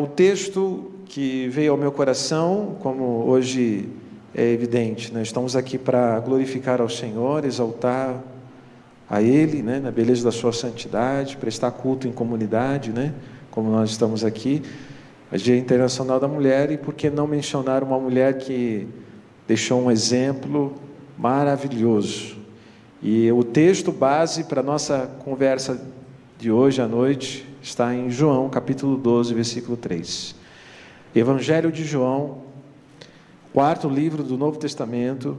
O texto que veio ao meu coração, como hoje é evidente, nós estamos aqui para glorificar ao Senhor, exaltar a Ele, né, na beleza da sua santidade, prestar culto em comunidade, né, como nós estamos aqui. É Dia Internacional da Mulher, e por que não mencionar uma mulher que deixou um exemplo maravilhoso? E o texto base para a nossa conversa de hoje à noite está em João, capítulo 12, versículo 3. Evangelho de João, quarto livro do Novo Testamento,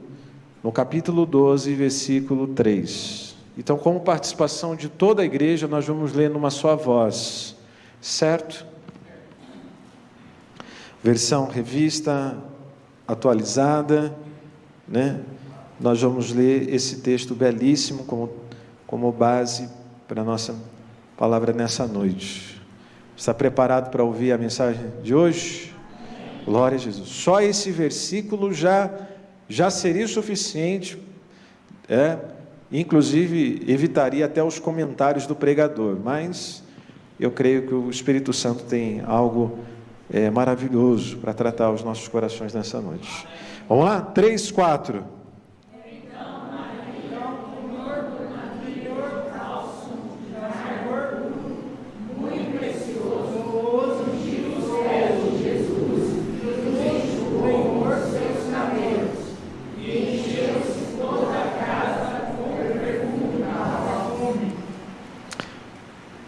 no capítulo 12, versículo 3. Então, como participação de toda a igreja, nós vamos ler numa só voz, certo? Versão revista, atualizada, né? Nós vamos ler esse texto belíssimo como base para a nossa palavra nessa noite. Está preparado para ouvir a mensagem de hoje? Glória a Jesus. Só esse versículo já seria suficiente, inclusive evitaria até os comentários do pregador, mas eu creio que o Espírito Santo tem algo maravilhoso para tratar os nossos corações nessa noite. Vamos lá? 3, 4.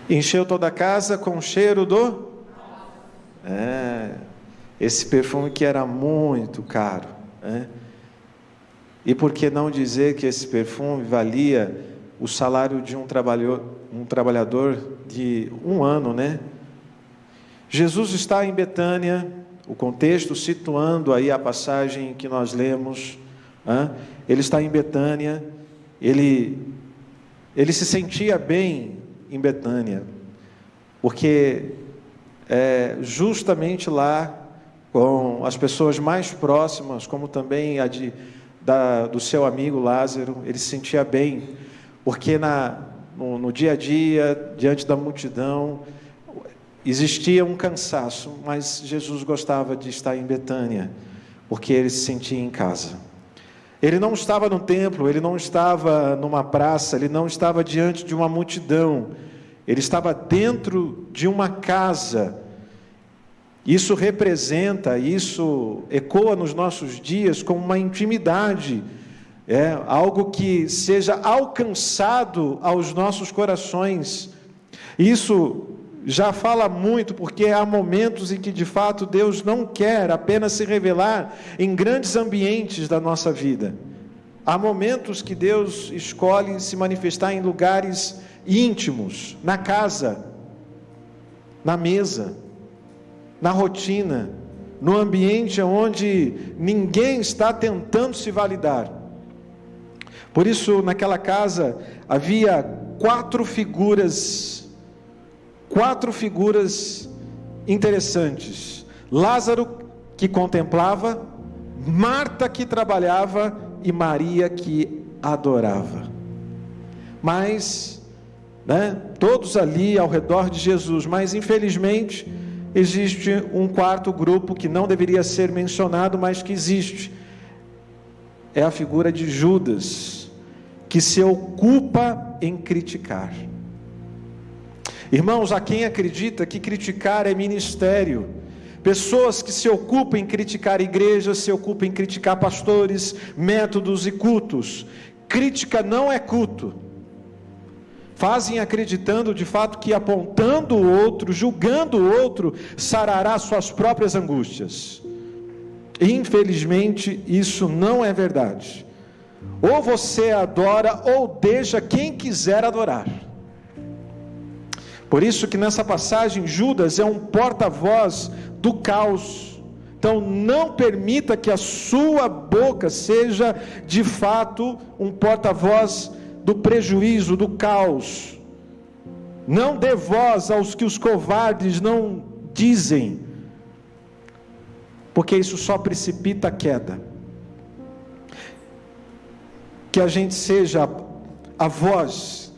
Encheu toda a casa com o cheiro do... esse perfume que era muito caro, E por que não dizer que esse perfume valia o salário de um trabalhador de um ano, né? Jesus está em Betânia, o contexto situando aí a passagem que nós lemos, ele está em Betânia, ele se sentia bem em Betânia, porque justamente lá, com as pessoas mais próximas, como também do seu amigo Lázaro, ele se sentia bem, porque no dia a dia, diante da multidão, existia um cansaço, mas Jesus gostava de estar em Betânia, porque ele se sentia em casa. Ele não estava no templo, ele não estava numa praça, ele não estava diante de uma multidão, ele estava dentro de uma casa. Isso representa, isso ecoa nos nossos dias como uma intimidade, algo que seja alcançado aos nossos corações. Isso já fala muito, porque há momentos em que de fato Deus não quer apenas se revelar em grandes ambientes da nossa vida. Há momentos que Deus escolhe se manifestar em lugares íntimos, na casa, na mesa, na rotina, no ambiente onde ninguém está tentando se validar. Por isso, naquela casa havia quatro figuras interessantes: Lázaro, que contemplava, Marta, que trabalhava, e Maria, que adorava. Mas, todos ali ao redor de Jesus, mas infelizmente existe um quarto grupo que não deveria ser mencionado, mas que existe. É a figura de Judas, que se ocupa em criticar. Irmãos, há quem acredita que criticar é ministério. Pessoas que se ocupam em criticar igrejas, se ocupam em criticar pastores, métodos e cultos. Crítica não é culto. Fazem acreditando de fato que apontando o outro, julgando o outro, sarará suas próprias angústias. Infelizmente, isso não é verdade. Ou você adora, ou deixa quem quiser adorar. Por isso que nessa passagem, Judas é um porta-voz do caos. Então, não permita que a sua boca seja, de fato, um porta-voz do prejuízo, do caos. Não dê voz aos que os covardes não dizem, porque isso só precipita a queda. Que a gente seja a voz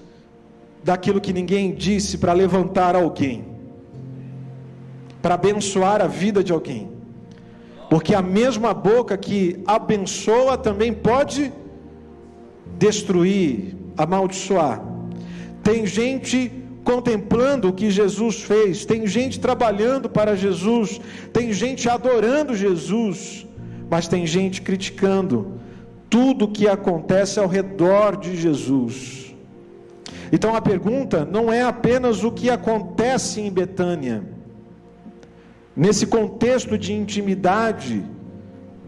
daquilo que ninguém disse para levantar alguém. para abençoar a vida de alguém. Porque a mesma boca que abençoa também pode destruir, amaldiçoar. Tem gente contemplando o que Jesus fez, tem gente trabalhando para Jesus, tem gente adorando Jesus, mas tem gente criticando tudo o que acontece ao redor de Jesus. Então a pergunta não é apenas o que acontece em Betânia, nesse contexto de intimidade,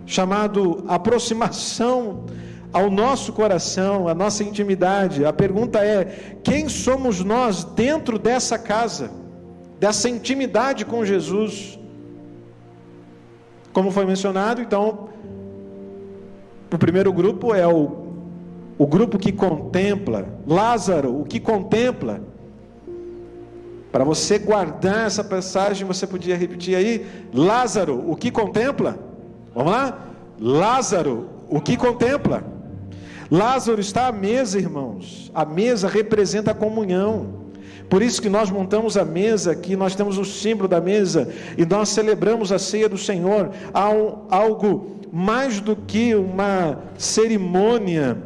chamado aproximação ao nosso coração, a nossa intimidade. A pergunta é: quem somos nós dentro dessa casa, dessa intimidade com Jesus? Como foi mencionado, então, o primeiro grupo é o grupo que contempla. Lázaro, o que contempla. Para você guardar essa passagem, você podia repetir aí: Lázaro, o que contempla? Vamos lá? Lázaro, o que contempla? Lázaro está à mesa, irmãos. A mesa representa a comunhão. Por isso que nós montamos a mesa aqui, nós temos o símbolo da mesa, e nós celebramos a ceia do Senhor. Há algo mais do que uma cerimônia,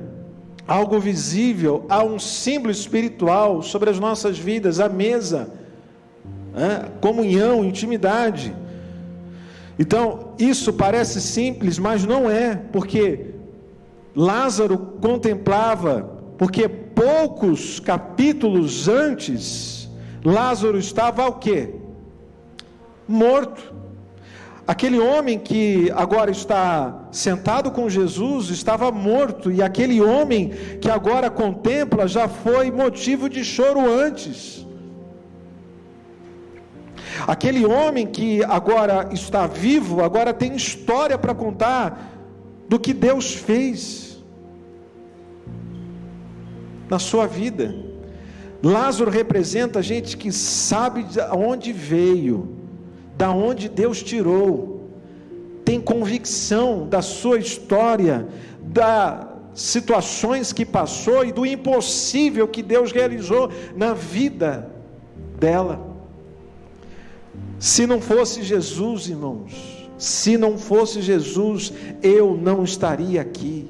algo visível, há um símbolo espiritual sobre as nossas vidas, a mesa, comunhão, intimidade. Então, isso parece simples, mas não é, porque Lázaro contemplava, porque poucos capítulos antes, Lázaro estava o quê? Morto. Aquele homem que agora está sentado com Jesus estava morto, e aquele homem que agora contempla já foi motivo de choro antes. Aquele homem que agora está vivo, agora tem história para contar do que Deus fez na sua vida. Lázaro representa gente que sabe de onde veio, da onde Deus tirou, tem convicção da sua história, das situações que passou e do impossível que Deus realizou na vida dela. Se não fosse Jesus, irmãos, se não fosse Jesus, eu não estaria aqui.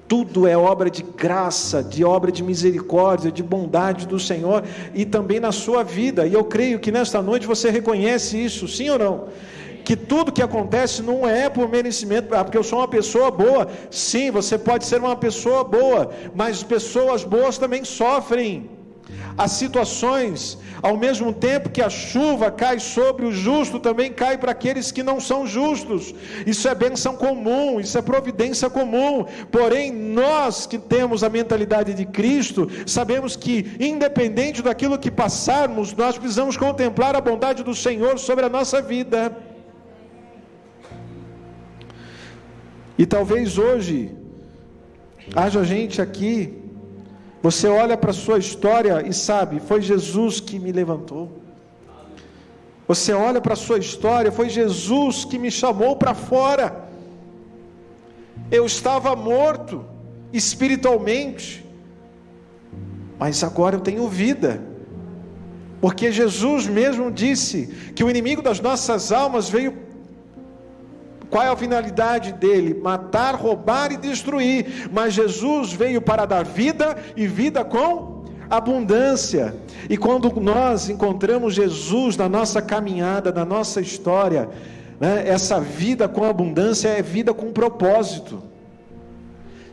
Tudo é obra de graça, de obra de misericórdia, de bondade do Senhor, e também na sua vida. E eu creio que nesta noite você reconhece isso, sim ou não? Que tudo que acontece não é por merecimento, porque eu sou uma pessoa boa. Sim, você pode ser uma pessoa boa, mas pessoas boas também sofrem as situações. Ao mesmo tempo que a chuva cai sobre o justo, também cai para aqueles que não são justos. Isso é bênção comum, isso é providência comum. Porém, nós que temos a mentalidade de Cristo, sabemos que independente daquilo que passarmos, nós precisamos contemplar a bondade do Senhor sobre a nossa vida. E talvez hoje haja gente aqui, você olha para a sua história e sabe, foi Jesus que me levantou. Você olha para a sua história, foi Jesus que me chamou para fora. Eu estava morto espiritualmente, mas agora eu tenho vida, porque Jesus mesmo disse que o inimigo das nossas almas veio. Qual é a finalidade dele? Matar, roubar e destruir. Mas Jesus veio para dar vida, e vida com abundância. E quando nós encontramos Jesus na nossa caminhada, na nossa história, essa vida com abundância é vida com propósito.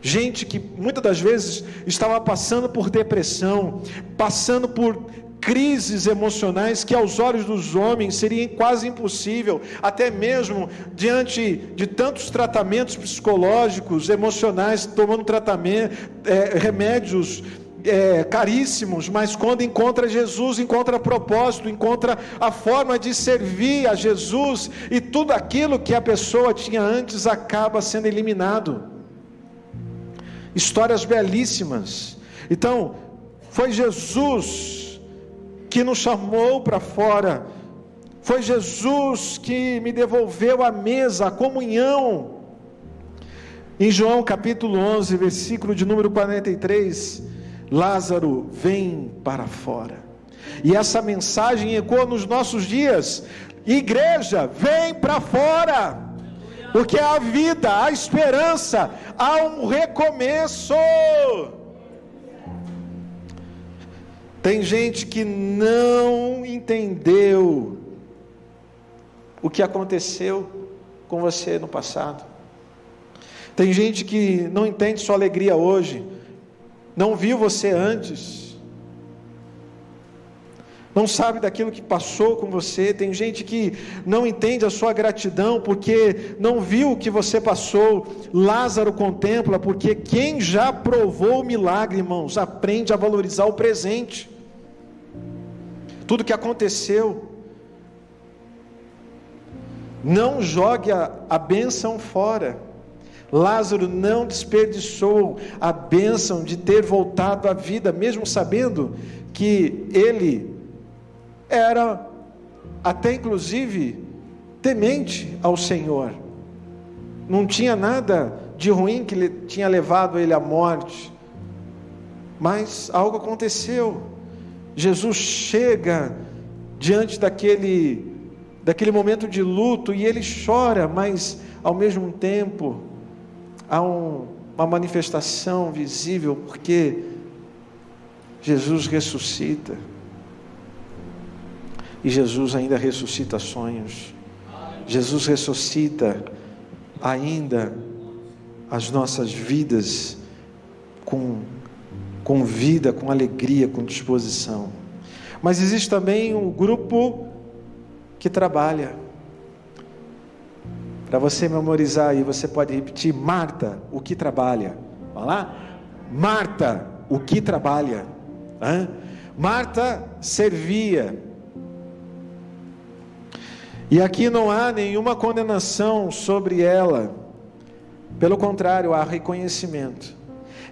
Gente que muitas das vezes estava passando por depressão, passando por crises emocionais que aos olhos dos homens seria quase impossível, até mesmo diante de tantos tratamentos psicológicos, emocionais, tomando remédios caríssimos, mas quando encontra Jesus, encontra propósito, encontra a forma de servir a Jesus, e tudo aquilo que a pessoa tinha antes acaba sendo eliminado. Histórias belíssimas. Então, foi Jesus que nos chamou para fora, foi Jesus que me devolveu a mesa, a comunhão. Em João capítulo 11, versículo de número 43, Lázaro vem para fora. E essa mensagem ecoa nos nossos dias. Igreja, vem para fora, porque há vida, há esperança, há um recomeço. Tem gente que não entendeu o que aconteceu com você no passado. Tem gente que não entende sua alegria hoje, não viu você antes, não sabe daquilo que passou com você. Tem gente que não entende a sua gratidão, porque não viu o que você passou. Lázaro contempla, porque quem já provou o milagre, irmãos, aprende a valorizar o presente. Tudo que aconteceu, não jogue a bênção fora. Lázaro não desperdiçou a bênção de ter voltado à vida, mesmo sabendo que ele era até inclusive temente ao Senhor. Não tinha nada de ruim que tinha levado ele à morte, mas algo aconteceu. Jesus chega diante daquele momento de luto e ele chora, mas ao mesmo tempo há uma manifestação visível, porque Jesus ressuscita, e Jesus ainda ressuscita sonhos. Jesus ressuscita ainda as nossas vidas com vida, com alegria, com disposição. Mas existe também um grupo que trabalha. Para você memorizar aí, você pode repetir: Marta, o que trabalha. Vamos lá? Marta, o que trabalha. Marta servia. E aqui não há nenhuma condenação sobre ela. Pelo contrário, há reconhecimento.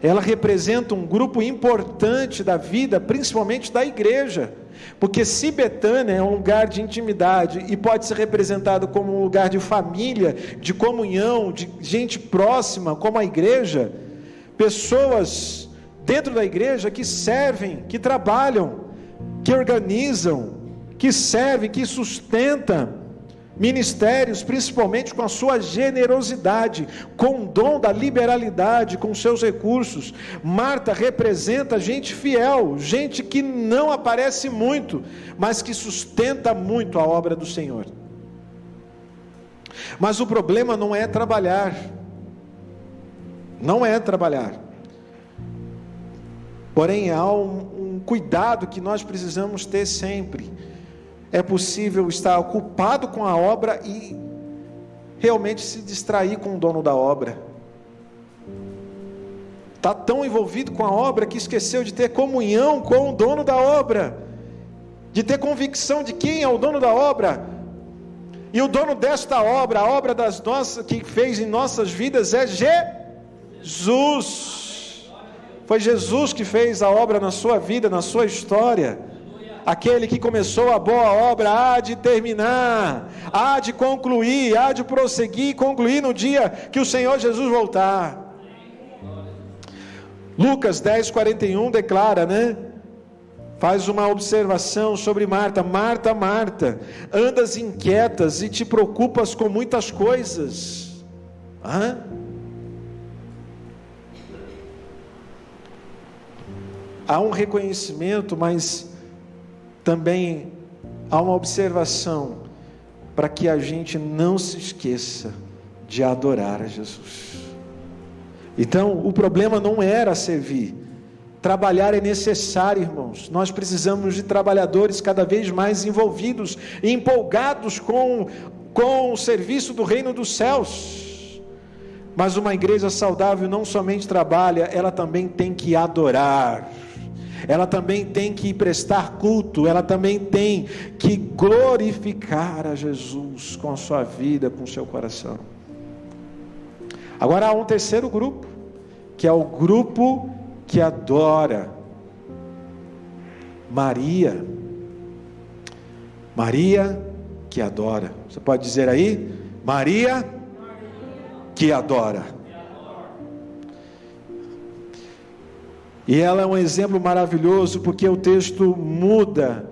Ela representa um grupo importante da vida, principalmente da igreja. Porque se Betânia é um lugar de intimidade e pode ser representado como um lugar de família, de comunhão, de gente próxima, como a igreja, pessoas dentro da igreja que servem, que trabalham, que organizam, que servem, que sustentam ministérios, principalmente com a sua generosidade, com o dom da liberalidade, com seus recursos. Marta representa gente fiel, gente que não aparece muito, mas que sustenta muito a obra do Senhor. Mas o problema não é trabalhar, porém há um cuidado que nós precisamos ter sempre. É possível estar ocupado com a obra e realmente se distrair com o dono da obra. Está tão envolvido com a obra que esqueceu de ter comunhão com o dono da obra, de ter convicção de quem é o dono da obra. E o dono desta obra, a obra que fez em nossas vidas, é Jesus. Foi Jesus que fez a obra na sua vida, na sua história. Aquele que começou a boa obra há de terminar, há de concluir, há de prosseguir e concluir no dia que o Senhor Jesus voltar. Lucas 10:41 declara, faz uma observação sobre Marta: Marta, Marta, andas inquietas e te preocupas com muitas coisas. Há um reconhecimento, mas também há uma observação, para que a gente não se esqueça de adorar a Jesus. Então, o problema não era servir. Trabalhar é necessário, irmãos. Nós precisamos de trabalhadores cada vez mais envolvidos e empolgados com o serviço do reino dos céus. Mas uma igreja saudável não somente trabalha, ela também tem que adorar. Ela também tem que prestar culto, ela também tem que glorificar a Jesus com a sua vida, com o seu coração. Agora há um terceiro grupo, que é o grupo que adora. Maria que adora. Você pode dizer aí? Maria que adora. E ela é um exemplo maravilhoso, porque o texto muda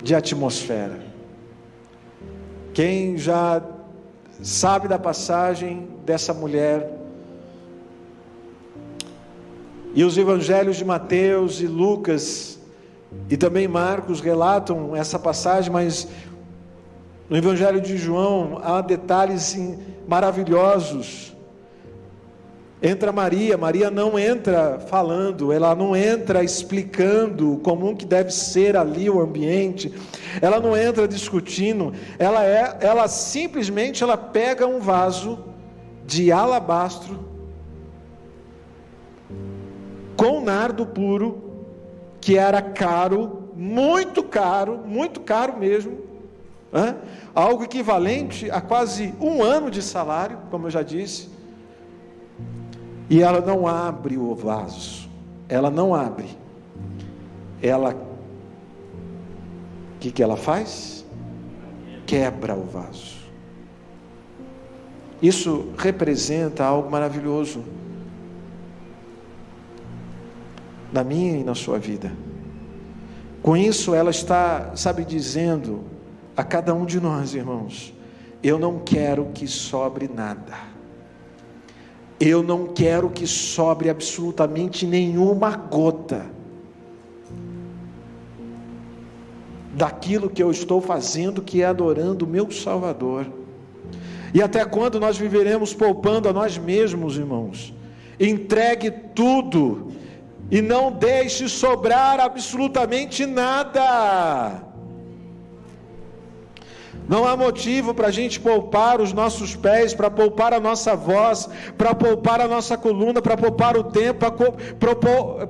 de atmosfera. Quem já sabe da passagem dessa mulher, e os evangelhos de Mateus e Lucas e também Marcos relatam essa passagem, mas no evangelho de João há detalhes maravilhosos. Entra Maria, Maria não entra falando, ela não entra explicando como que deve ser ali o ambiente, ela não entra discutindo, ela simplesmente pega um vaso de alabastro com nardo puro, que era caro, muito caro mesmo, algo equivalente a quase 1 ano de salário, como eu já disse. E ela não abre o vaso, ela não abre, o que ela faz? Quebra o vaso. Isso representa algo maravilhoso na minha e na sua vida. Com isso ela está, dizendo a cada um de nós, irmãos, eu não quero que sobre nada. Eu não quero que sobre absolutamente nenhuma gota daquilo que eu estou fazendo, que é adorando o meu Salvador. E até quando nós viveremos poupando a nós mesmos, irmãos? Entregue tudo e não deixe sobrar absolutamente nada. Não há motivo para a gente poupar os nossos pés, para poupar a nossa voz, para poupar a nossa coluna, para poupar o tempo,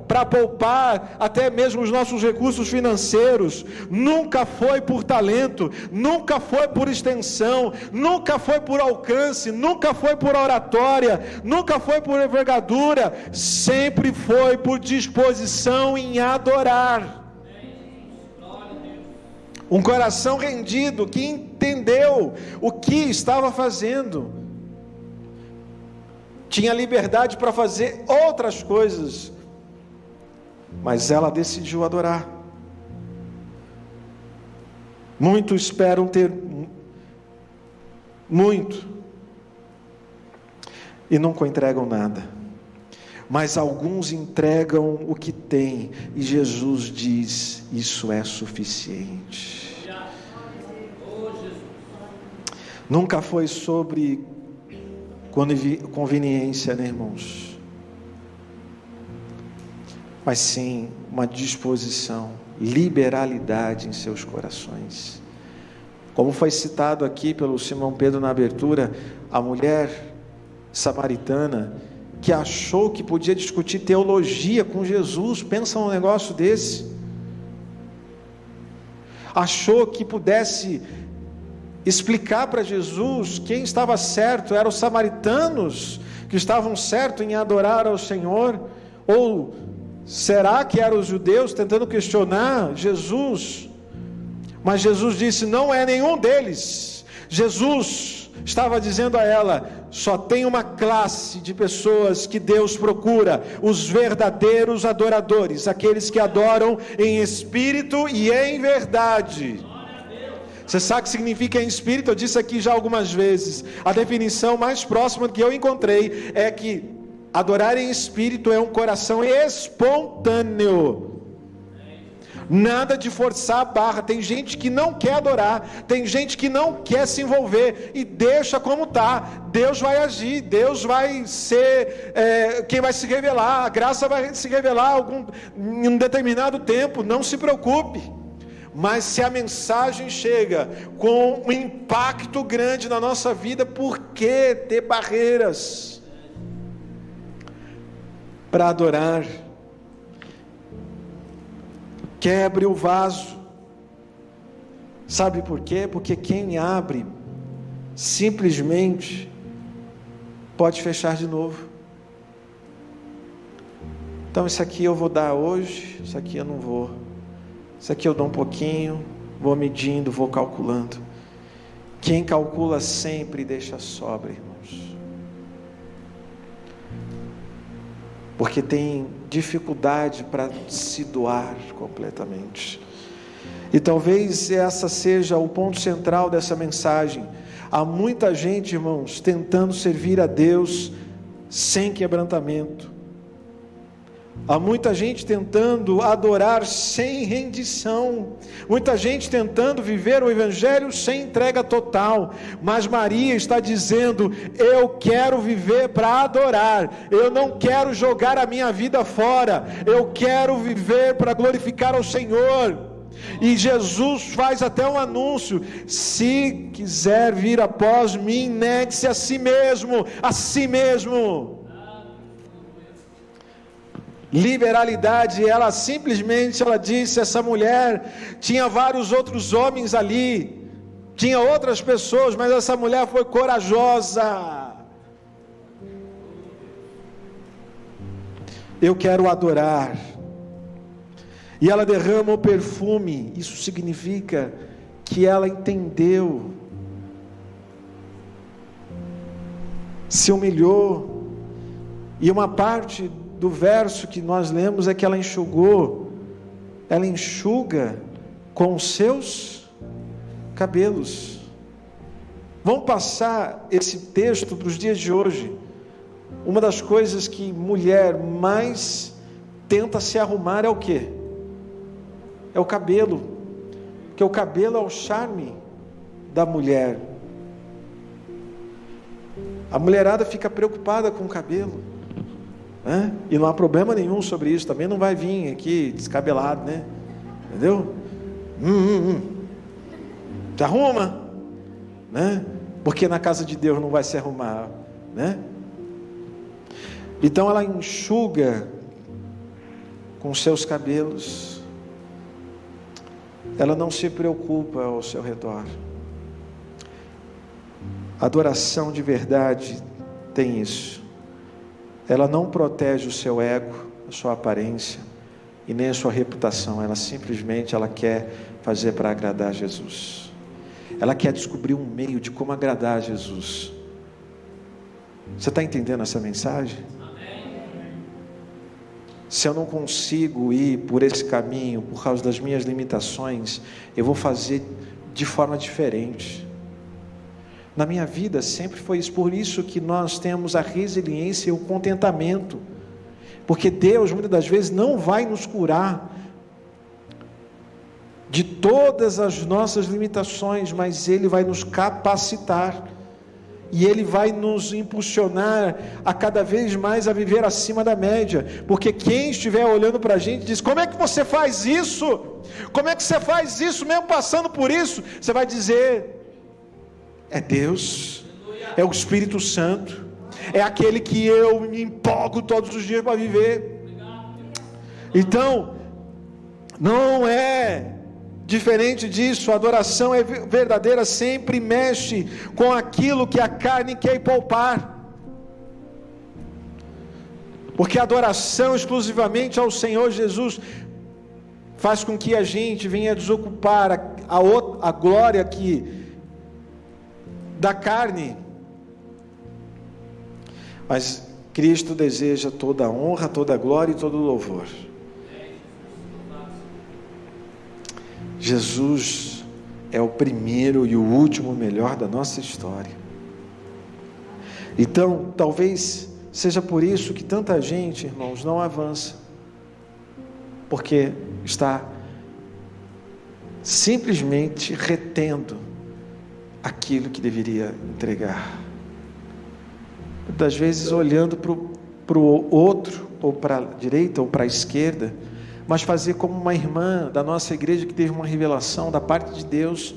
para poupar até mesmo os nossos recursos financeiros. Nunca foi por talento, nunca foi por extensão, nunca foi por alcance, nunca foi por oratória, nunca foi por envergadura, sempre foi por disposição em adorar. Um coração rendido, que entendeu o que estava fazendo, tinha liberdade para fazer outras coisas, mas ela decidiu adorar. Muitos esperam ter muito e nunca entregam nada, mas alguns entregam o que têm, e Jesus diz: isso é suficiente. Nunca foi sobre conveniência, né, irmãos? Mas sim uma disposição, liberalidade em seus corações. Como foi citado aqui pelo Simão Pedro na abertura, a mulher samaritana que achou que podia discutir teologia com Jesus, pensa num negócio desse. Achou que pudesse explicar para Jesus quem estava certo, eram os samaritanos que estavam certos em adorar ao Senhor, ou será que eram os judeus tentando questionar Jesus? Mas Jesus disse: não é nenhum deles. Jesus estava dizendo a ela: só tem uma classe de pessoas que Deus procura, os verdadeiros adoradores, aqueles que adoram em espírito e em verdade. Você sabe o que significa em espírito? Eu disse aqui já algumas vezes. A definição mais próxima que eu encontrei é que adorar em espírito é um coração espontâneo. Nada de forçar a barra. Tem gente que não quer adorar, tem gente que não quer se envolver, e deixa como está. Deus vai agir, Deus vai ser quem vai se revelar, a graça vai se revelar em um determinado tempo. Não se preocupe. Mas se a mensagem chega com um impacto grande na nossa vida, por que ter barreiras para adorar? Quebre o vaso. Sabe por quê? Porque quem abre simplesmente pode fechar de novo. Então isso aqui eu vou dar hoje, isso aqui eu não vou. Isso aqui eu dou um pouquinho, vou medindo, vou calculando. Quem calcula sempre deixa sobra, irmãos. Porque tem dificuldade para se doar completamente. E talvez essa seja o ponto central dessa mensagem. Há muita gente, irmãos, tentando servir a Deus sem quebrantamento. Há muita gente tentando adorar sem rendição. Muita gente tentando viver o Evangelho sem entrega total. Mas Maria está dizendo: eu quero viver para adorar. Eu não quero jogar a minha vida fora. Eu quero viver para glorificar ao Senhor. E Jesus faz até um anúncio: se quiser vir após mim, negue-se a si mesmo. A si mesmo. Liberalidade, ela disse, essa mulher tinha vários outros homens ali, tinha outras pessoas, mas essa mulher foi corajosa. Eu quero adorar. E ela derrama o perfume. Isso significa que ela entendeu, se humilhou. E uma parte do verso que nós lemos é que ela enxuga com os seus cabelos. Vamos passar esse texto para os dias de hoje. Uma das coisas que mulher mais tenta se arrumar é o quê? É o cabelo. Porque o cabelo é o charme da mulher. A mulherada fica preocupada com o cabelo. E não há problema nenhum sobre isso. Também não vai vir aqui descabelado, né? Entendeu? Se arruma, né? Porque na casa de Deus não vai se arrumar, né? Então ela enxuga com seus cabelos. Ela não se preocupa ao seu redor. Adoração de verdade tem isso. Ela não protege o seu ego, a sua aparência e nem a sua reputação. Ela simplesmente quer fazer para agradar Jesus. Ela quer descobrir um meio de como agradar a Jesus. Você está entendendo essa mensagem? Se eu não consigo ir por esse caminho por causa das minhas limitações, eu vou fazer de forma diferente. Na minha vida sempre foi isso. Por isso que nós temos a resiliência e o contentamento. Porque Deus muitas das vezes não vai nos curar de todas as nossas limitações, mas Ele vai nos capacitar. E Ele vai nos impulsionar a cada vez mais a viver acima da média. Porque quem estiver olhando para a gente diz: como é que você faz isso? Como é que você faz isso mesmo passando por isso? Você vai dizer: é Deus, é o Espírito Santo, é aquele que eu me empolgo todos os dias para viver. Então, não é diferente disso. A adoração é verdadeira, sempre mexe com aquilo que a carne quer poupar. Porque a adoração exclusivamente ao Senhor Jesus faz com que a gente venha desocupar a glória da carne. Mas Cristo deseja toda a honra, toda a glória e todo o louvor. Jesus é o primeiro e o último melhor da nossa história. Então, talvez seja por isso que tanta gente, irmãos, não avança, porque está simplesmente retendo aquilo que deveria entregar. Muitas vezes olhando para o outro, ou para a direita ou para a esquerda, mas fazer como uma irmã da nossa igreja que teve uma revelação da parte de Deus,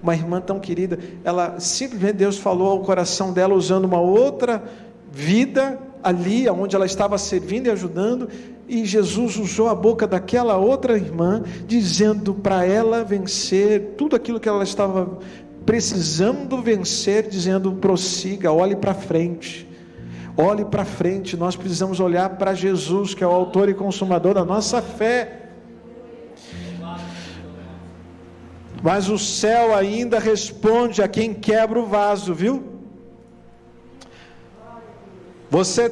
uma irmã tão querida. Ela simplesmente, Deus falou ao coração dela usando uma outra vida ali onde ela estava servindo e ajudando, e Jesus usou a boca daquela outra irmã, dizendo para ela vencer tudo aquilo que ela estava precisando vencer, dizendo: prossiga, olhe para frente. Olhe para frente. Nós precisamos olhar para Jesus, que é o autor e consumador da nossa fé. Mas o céu ainda responde a quem quebra o vaso, viu? Você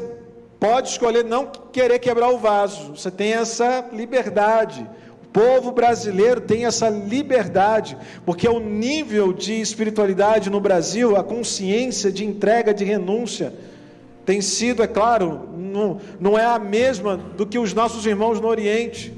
pode escolher não querer quebrar o vaso, você tem essa liberdade. povo brasileiro tem essa liberdade, porque o nível de espiritualidade no Brasil, a consciência de entrega, de renúncia, tem sido, é claro, não é a mesma do que os nossos irmãos no Oriente.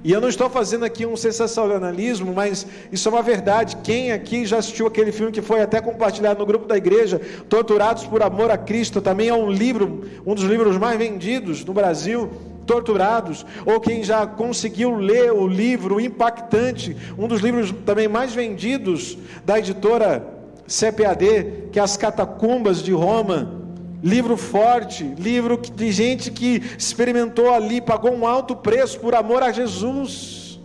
E eu não estou fazendo aqui um sensacionalismo, mas isso é uma verdade. Quem aqui já assistiu aquele filme que foi até compartilhado no grupo da igreja, Torturados por Amor a Cristo? Também é um livro, um dos livros mais vendidos no Brasil, Torturados. Ou quem já conseguiu ler o livro impactante, um dos livros também mais vendidos da editora CPAD, que é As Catacumbas de Roma. Livro forte, livro de gente que experimentou ali, pagou um alto preço por amor a Jesus.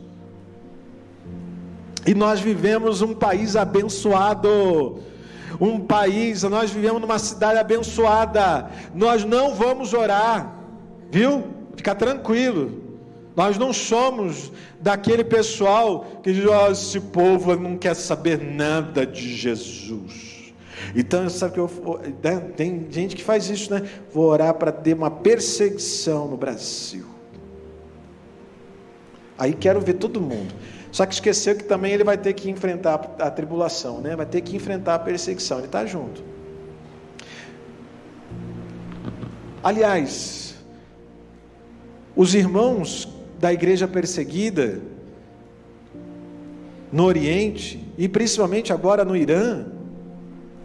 E nós vivemos um país abençoado, nós vivemos numa cidade abençoada. Nós não vamos orar, viu? Fica tranquilo. Nós não somos daquele pessoal que diz: oh, esse povo não quer saber nada de Jesus. Então, sabe que tem gente que faz isso, né? Vou orar para ter uma perseguição no Brasil. Aí quero ver todo mundo. Só que esqueceu que também ele vai ter que enfrentar a tribulação, né? Vai ter que enfrentar a perseguição. Ele está junto. Aliás, os irmãos da igreja perseguida no Oriente, e principalmente agora no Irã,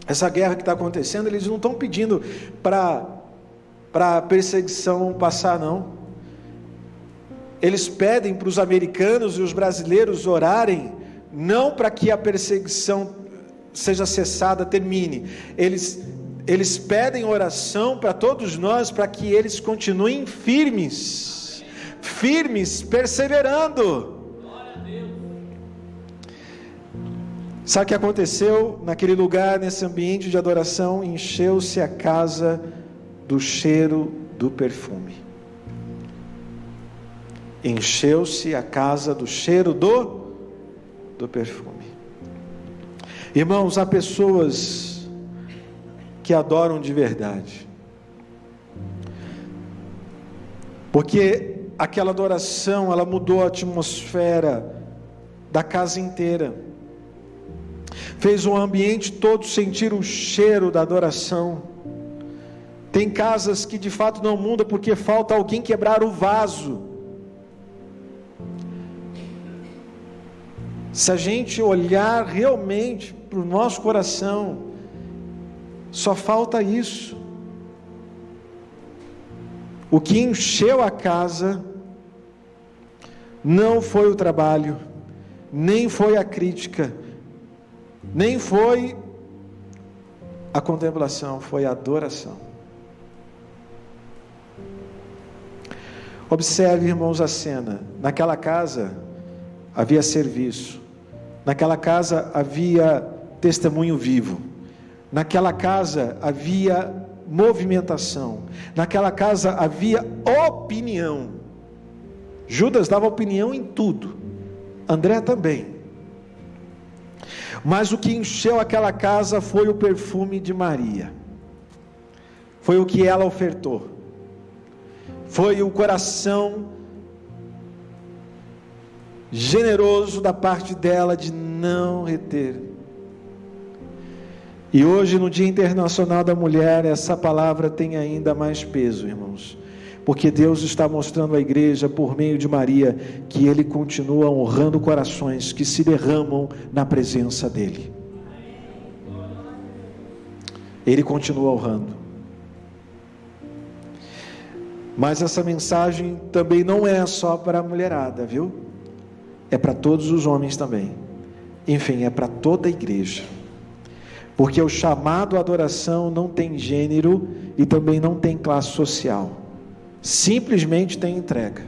essa guerra que está acontecendo, eles não estão pedindo para a perseguição passar, não. Eles pedem para os americanos e os brasileiros orarem, não para que a perseguição seja cessada, termine. Eles pedem oração para todos nós, para que eles continuem firmes, perseverando. Sabe o que aconteceu naquele lugar, nesse ambiente de adoração? Encheu-se a casa do cheiro do perfume. Encheu-se a casa do cheiro do perfume. Irmãos, há pessoas que adoram de verdade, porque aquela adoração, ela mudou a atmosfera da casa inteira, fez o ambiente todo sentir o cheiro da adoração. Tem casas que de fato não mudam porque falta alguém quebrar o vaso. Se a gente olhar realmente para o nosso coração, só falta isso. O que encheu a casa não foi o trabalho, nem foi a crítica, nem foi a contemplação, foi a adoração. Observe, irmãos, a cena. Naquela casa havia serviço, naquela casa havia testemunho vivo, naquela casa havia movimentação, naquela casa havia opinião. Judas dava opinião em tudo, André também. Mas o que encheu aquela casa foi o perfume de Maria, foi o que ela ofertou, foi o coração generoso da parte dela de não reter. E hoje, no Dia Internacional da Mulher, essa palavra tem ainda mais peso, irmãos, porque Deus está mostrando à igreja, por meio de Maria, que Ele continua honrando corações que se derramam na presença dEle. Ele continua honrando. Mas essa mensagem também não é só para a mulherada, viu? É para todos os homens também. Enfim, é para toda a igreja. Porque o chamado à adoração não tem gênero e também não tem classe social. Simplesmente tem entrega.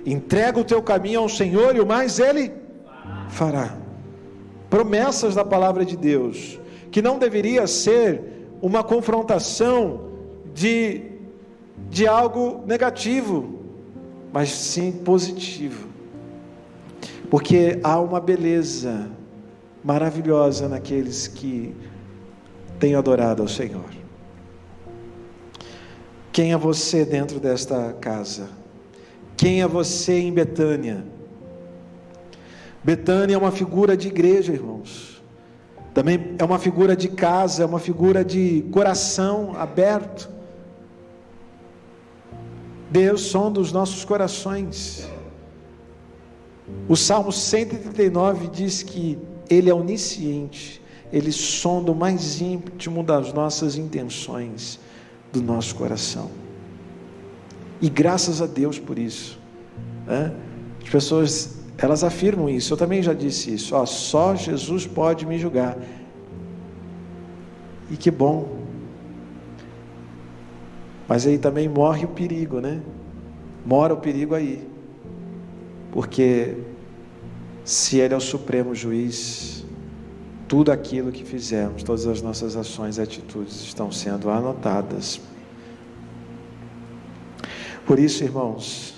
Entrega o teu caminho ao Senhor e o mais Ele fará. Promessas da palavra de Deus, que não deveria ser uma confrontação de algo negativo, mas sim positivo. Porque há uma beleza maravilhosa naqueles que têm adorado ao Senhor. Quem é você dentro desta casa? Quem é você em Betânia? Betânia é uma figura de igreja, irmãos. Também é uma figura de casa, é uma figura de coração aberto. Deus sonda os nossos corações. O Salmo 139 diz que Ele é onisciente, Ele sonda o mais íntimo das nossas intenções, do nosso coração. E graças a Deus por isso, né? As pessoas, elas afirmam isso, eu também já disse isso, só Jesus pode me julgar. E que bom. Mas aí também morre o perigo, né? Mora o perigo aí. Porque se Ele é o supremo juiz, tudo aquilo que fizemos, todas as nossas ações e atitudes estão sendo anotadas. Por isso, irmãos,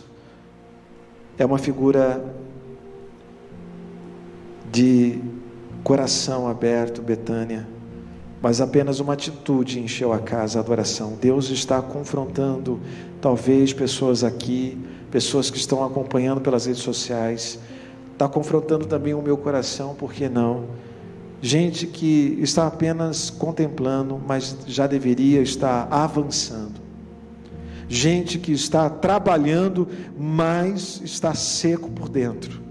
é uma figura de coração aberto, Betânia, mas apenas uma atitude encheu a casa, a adoração. Deus está confrontando, talvez, pessoas aqui, pessoas que estão acompanhando pelas redes sociais, está confrontando também o meu coração, por que não? Gente que está apenas contemplando, mas já deveria estar avançando. Gente que está trabalhando, mas está seco por dentro.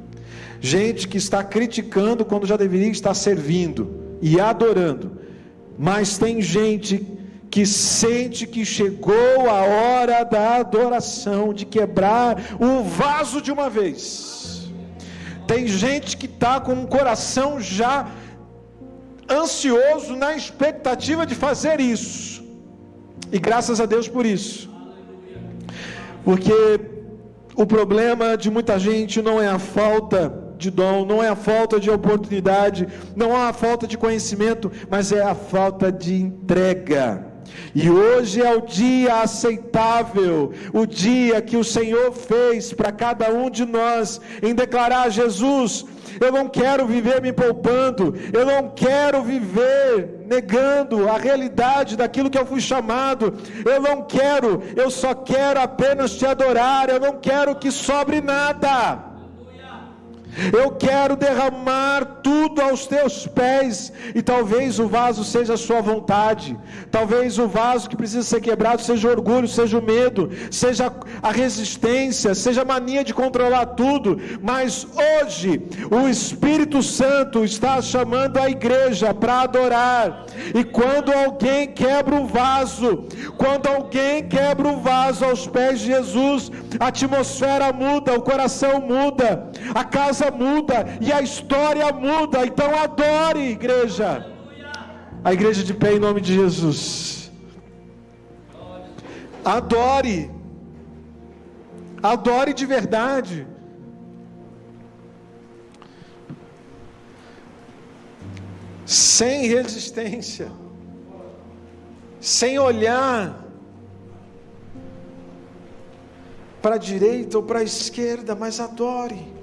Gente que está criticando quando já deveria estar servindo e adorando. Mas tem gente que sente que chegou a hora da adoração, de quebrar o vaso de uma vez. Tem gente que está com um coração já ansioso, na expectativa de fazer isso. E graças a Deus por isso. Porque o problema de muita gente não é a falta de dom, não é a falta de oportunidade, não é a falta de conhecimento, mas é a falta de entrega. E hoje é o dia aceitável, o dia que o Senhor fez para cada um de nós, em declarar: Jesus, eu não quero viver me poupando, eu não quero viver negando a realidade daquilo que eu fui chamado, eu só quero apenas te adorar, eu não quero que sobre nada. Eu quero derramar tudo aos teus pés. E talvez o vaso seja a sua vontade, talvez o vaso que precisa ser quebrado seja o orgulho, seja o medo, seja a resistência, seja a mania de controlar tudo. Mas hoje o Espírito Santo está chamando a igreja para adorar. E quando alguém quebra o vaso, aos pés de Jesus, a atmosfera muda, o coração muda, a casa muda e a história muda. Então adore, igreja. A igreja de pé em nome de Jesus. Adore de verdade. Sem resistência, sem olhar para a direita ou para a esquerda, mas adore.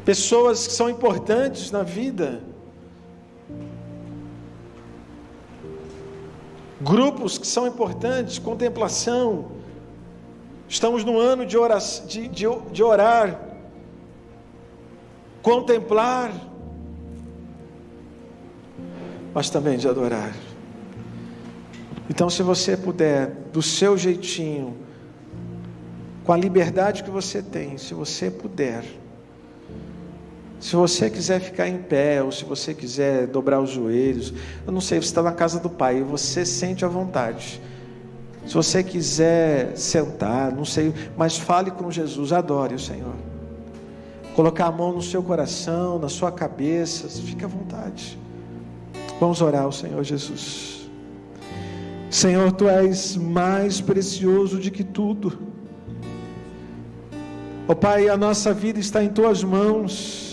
Pessoas que são importantes na vida, grupos que são importantes, contemplação. Estamos no ano de orar, contemplar, mas também de adorar. Então, se você puder, do seu jeitinho, com a liberdade que você tem, se você puder, se você quiser ficar em pé, ou se você quiser dobrar os joelhos, eu não sei, você está na casa do Pai, você sente à vontade. Se você quiser sentar, não sei, mas fale com Jesus, adore o Senhor. Colocar a mão no seu coração, na sua cabeça, fique à vontade. Vamos orar ao Senhor Jesus. Senhor, Tu és mais precioso do que tudo. Ó Pai, a nossa vida está em Tuas mãos.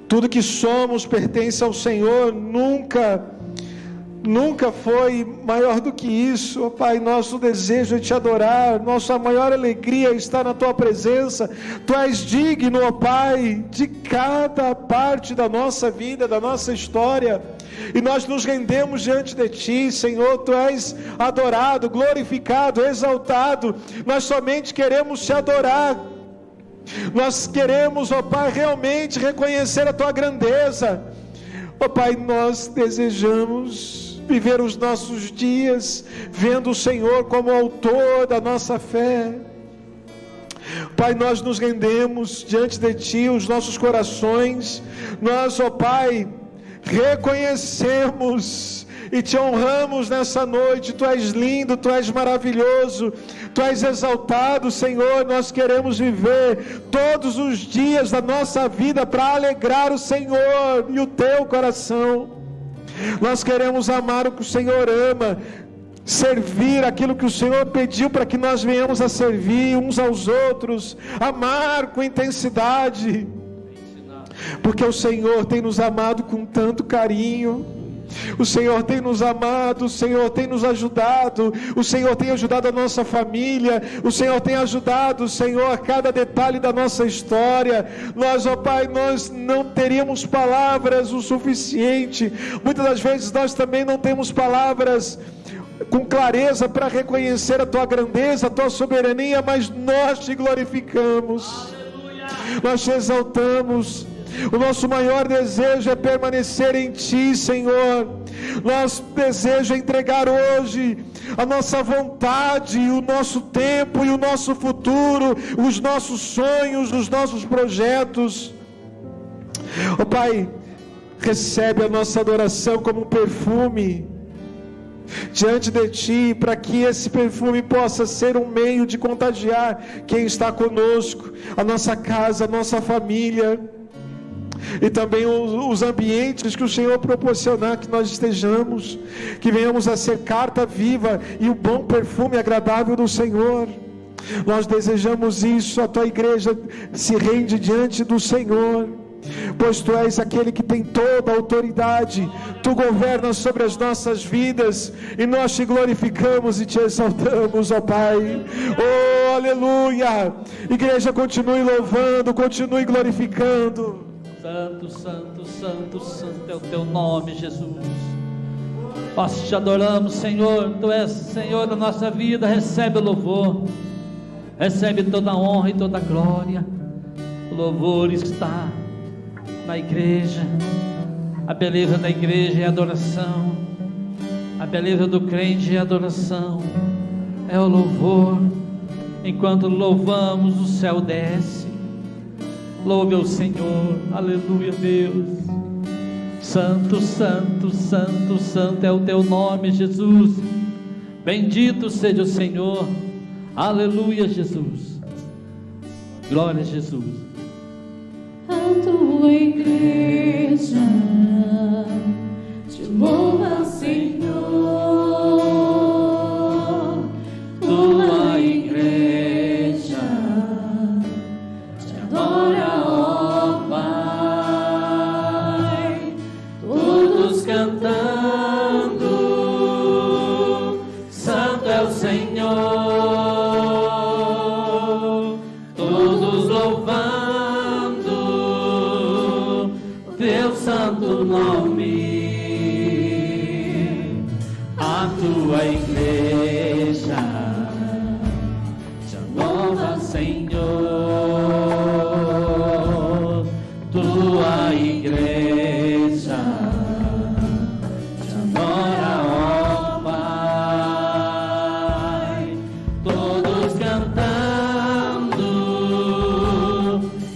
Tudo que somos pertence ao Senhor, nunca foi maior do que isso. Ó Pai, nosso desejo é Te adorar, nossa maior alegria está na Tua presença. Tu és digno, ó Pai, de cada parte da nossa vida, da nossa história, e nós nos rendemos diante de Ti, Senhor. Tu és adorado, glorificado, exaltado. Nós somente queremos Te adorar. Nós queremos, ó Pai, realmente reconhecer a Tua grandeza. Ó Pai, nós desejamos viver os nossos dias vendo o Senhor como autor da nossa fé. Pai, nós nos rendemos diante de Ti, os nossos corações. Nós, ó Pai, reconhecemos e Te honramos nessa noite. Tu és lindo, Tu és maravilhoso, Tu és exaltado, Senhor. Nós queremos viver todos os dias da nossa vida para alegrar o Senhor e o Teu coração. Nós queremos amar o que o Senhor ama, servir aquilo que o Senhor pediu para que nós venhamos a servir uns aos outros, amar com intensidade, porque o Senhor tem nos amado com tanto carinho. O Senhor tem nos amado, o Senhor tem nos ajudado, o Senhor tem ajudado a nossa família, o Senhor tem ajudado, Senhor, a cada detalhe da nossa história. Nós, ó Pai, nós não teríamos palavras o suficiente. Muitas das vezes nós também não temos palavras com clareza para reconhecer a Tua grandeza, a Tua soberania, mas nós Te glorificamos. Aleluia. Nós Te exaltamos. O nosso maior desejo é permanecer em Ti, Senhor. Nosso desejo é entregar hoje a nossa vontade, o nosso tempo e o nosso futuro, os nossos sonhos, os nossos projetos. Ó Pai, recebe a nossa adoração como um perfume diante de Ti, para que esse perfume possa ser um meio de contagiar quem está conosco, a nossa casa, a nossa família, e também os ambientes que o Senhor proporcionar que nós estejamos, que venhamos a ser carta viva e o bom perfume agradável do Senhor. Nós desejamos isso. A Tua igreja se rende diante do Senhor, pois Tu és aquele que tem toda a autoridade. Tu governas sobre as nossas vidas, e nós Te glorificamos e Te exaltamos, ó Pai. Oh, aleluia. Igreja, continue louvando, continue glorificando. Santo, santo, santo, santo é o Teu nome, Jesus. Nós Te adoramos, Senhor. Tu és Senhor da nossa vida. Recebe o louvor, recebe toda a honra e toda a glória. O louvor está na igreja. A beleza da igreja é adoração. A beleza do crente é adoração, é o louvor. Enquanto louvamos, o céu desce. Louve ao Senhor, aleluia, Deus. Santo, santo, santo, santo é o Teu nome, Jesus. Bendito seja o Senhor, aleluia, Jesus. Glória a Jesus. A Tua igreja te louva, Senhor. Tua igreja te adora, ó Pai. Todos cantando, Santo é o Senhor. Todos louvando Teu santo nome. A Tua igreja te louva, Senhor. Tua igreja te adora, ó Pai. Todos cantando,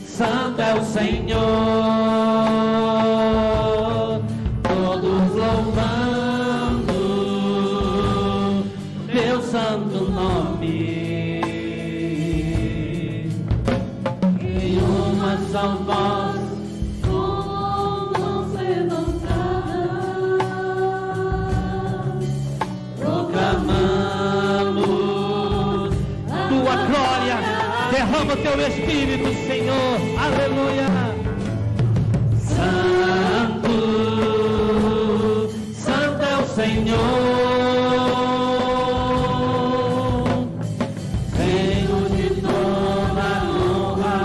Santo é o Senhor. Todos louvando Teu santo nome. Em uma só voz, com mãos levantadas, proclamamos Tua glória, derrama o Teu Espírito, Senhor, aleluia. Santo, Santo é o Senhor. Digno de toda honra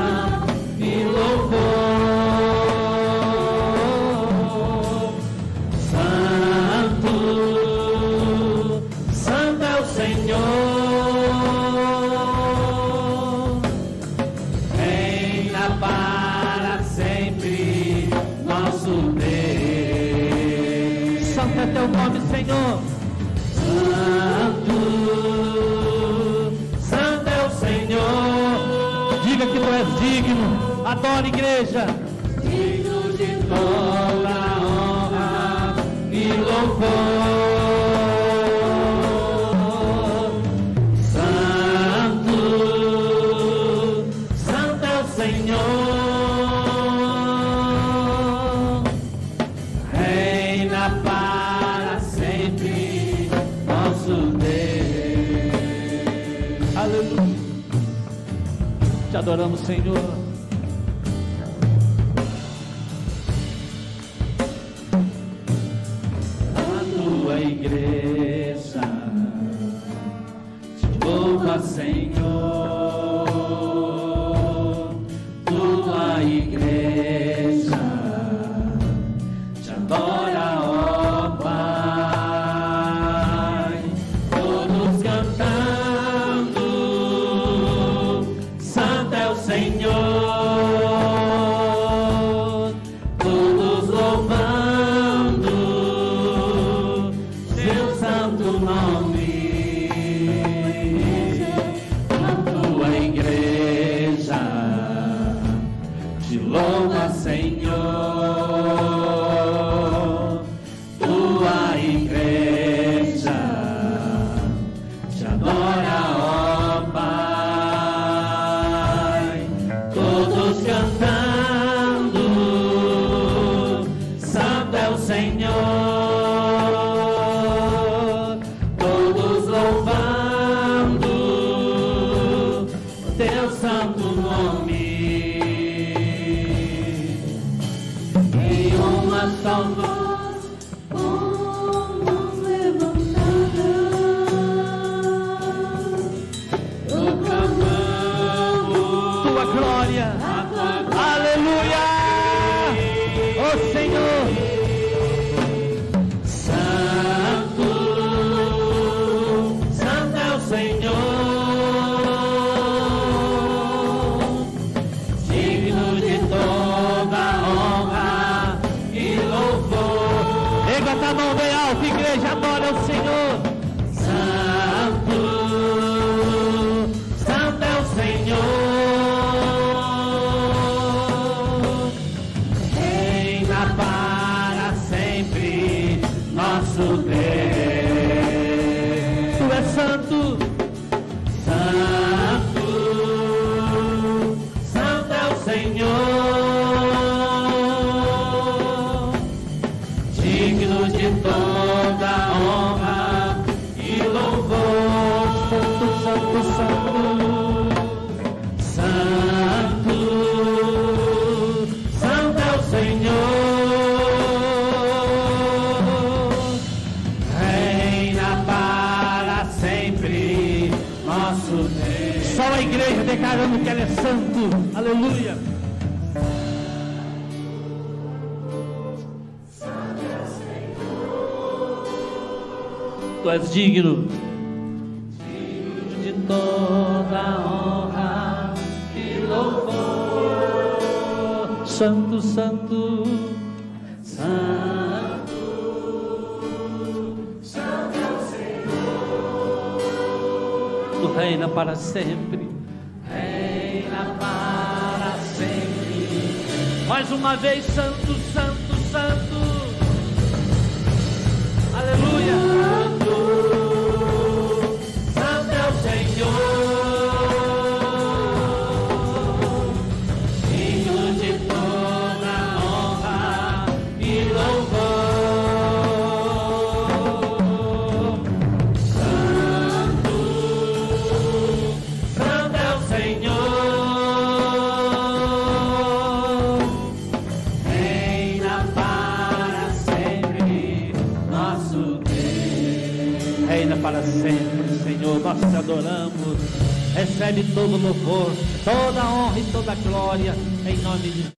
e louvor. Santo, Santo é o Senhor. Em nosso Deus. Santo é teu nome, Senhor. Santo, santo é o Senhor. Diga que tu és digno. Adore, igreja. Digno de toda honra e louvor. Santo, santo é o Senhor. Reina para sempre nosso Deus. Aleluia. Te adoramos, Senhor. Igreja, te louva, Senhor. Tua igreja te adora, ó Pai. Todos cantando, Santo é o Senhor. Todos louvando santo nome. A tua igreja te louva, Senhor. Tua igreja te adora, ó Pai. Todos cantando, santo é o Senhor. Teu santo nome, em uma só voz, com mãos levantadas, proclamamos Tua glória. Aleluia. Ó Senhor. Santo, santo é o Senhor. Levanta a mão bem alto, igreja, adora o Senhor. Santo, santo é o Senhor. Reina para sempre nosso Deus. Tu és santo. Santo, santo é o Senhor. Digno de toda honra e louvor. Santo, santo, santo. Santo, santo é o Senhor. Reina para sempre nosso Deus. Só a igreja declarando que Ele é santo. Aleluia. Tu és digno. Digno de toda honra e louvor. Santo, santo. Santo, santo é o Senhor. Tu reina para sempre. Reina para sempre. Mais uma vez, santo, santo, santo. Aleluia. Santo é o Senhor. Digno de toda honra e louvor. Santo, santo é o Senhor. Reina para sempre nosso Deus. Reina para sempre, Senhor, nós te adoramos. Recebe todo louvor, toda honra e toda glória, em nome de